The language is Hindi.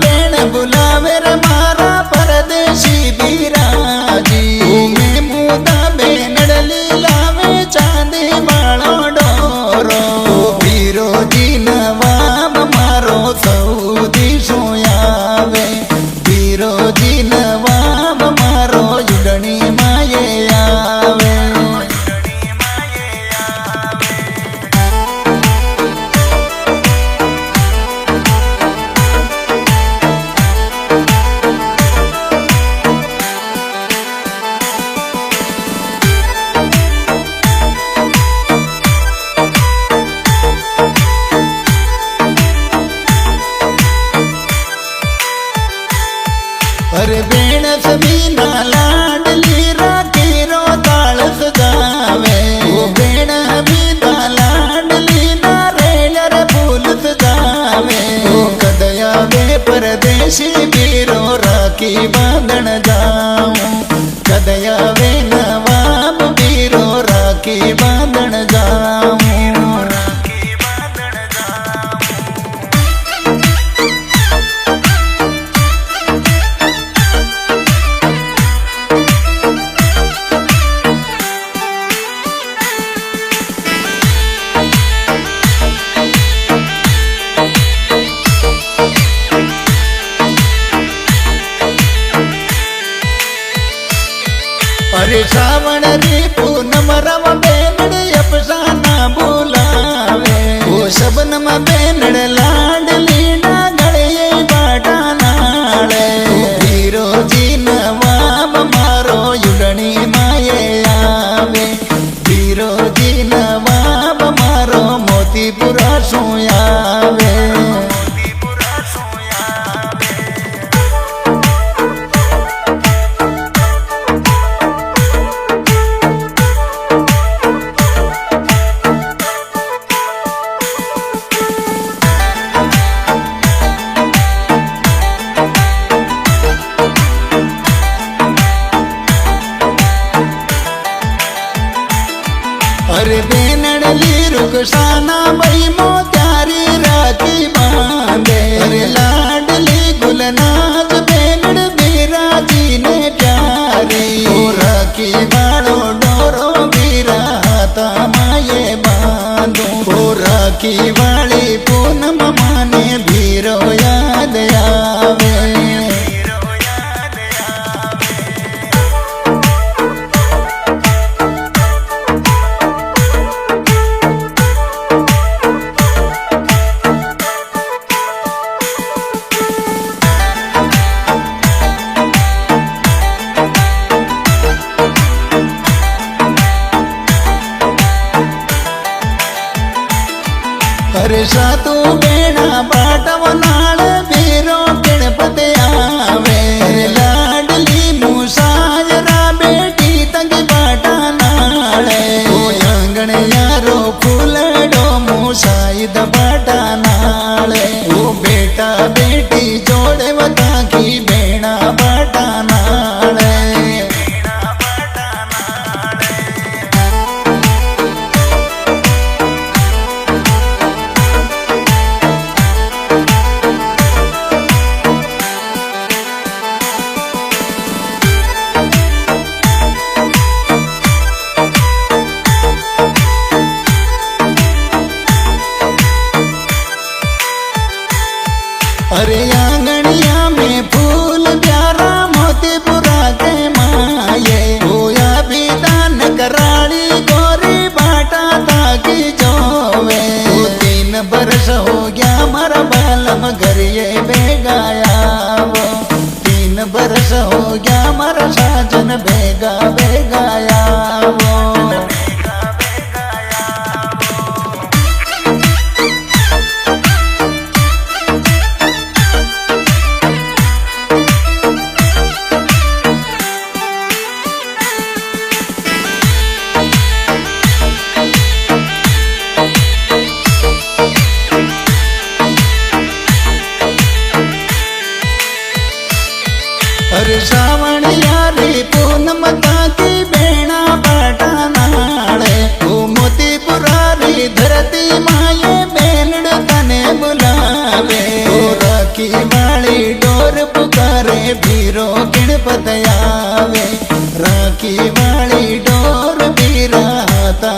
बेन बुलावे रे मारा परदेशी बीराजी। मैं मुदा बेनडली लावे चांदी वालो डोरो। बीरोजी नवाब मारो सऊदी सोयावे। बीरोजी नवाब मारो जुडनी माये आवे। अरे बेण समीना लाडली राखी रो ताल सजावे। वो बेण हमीदा लाडली नारेल रे फूल सजावे। वो कदया वे परदेशी बीरो राखी बांधन जाऊं। कदया वे नवाब बीरो राखी बांधन जाऊं। अरे श्रावण री पूनम रव बेनड़ अफसाना बुलावे। वो शबनम बेनड़ लाडली ना गले बाटा नाले। बीरोजी नवाब मारो युडनी माये आवे। बीरोजी नवाब मारो मोतीपुरा सोयावे। अरे बेनडली रुखसाना बई मोत्यारी राखी बांधे। अरे लाडली गुलनाज बेनड़ बीराजी ने प्यारी। ओ राखी वालो डोरो बीरा हाथा माये बांधो। ओ राखी वाली पूनम माने भीरो याद आवे। अरे सातू बेड़ा बाटव नाल बीरो गणपति आवे। अरे लाडली मूसाजरा बेटी तंग बाटा नाले। ओ आंगण यारो फूलडो मूसाइद बाटा नाले। ओ बेटा बेटी जोड़े वता की बेड़ा बाटा नाले। अरे आंगनिया में फूल प्यारा मोतीपुरा के माये। होया भी दान कराली गोरी बाटा ताकी जोवे। 3 बरस हो गया मारा बालम घरिये बेगाया। वो 3 बरस हो गया मारा साजन बेगा बेगाया। वो अरे श्रावण यारी पूनम ताकी बेना बाटा नाले। ओ मोतीपुरा री धरती माये बेनड़ तने बुलावे। ओ राखी वाली डोर पुकारे भीरो गणपत आवे, राखी वाली डोर बीरा हाथा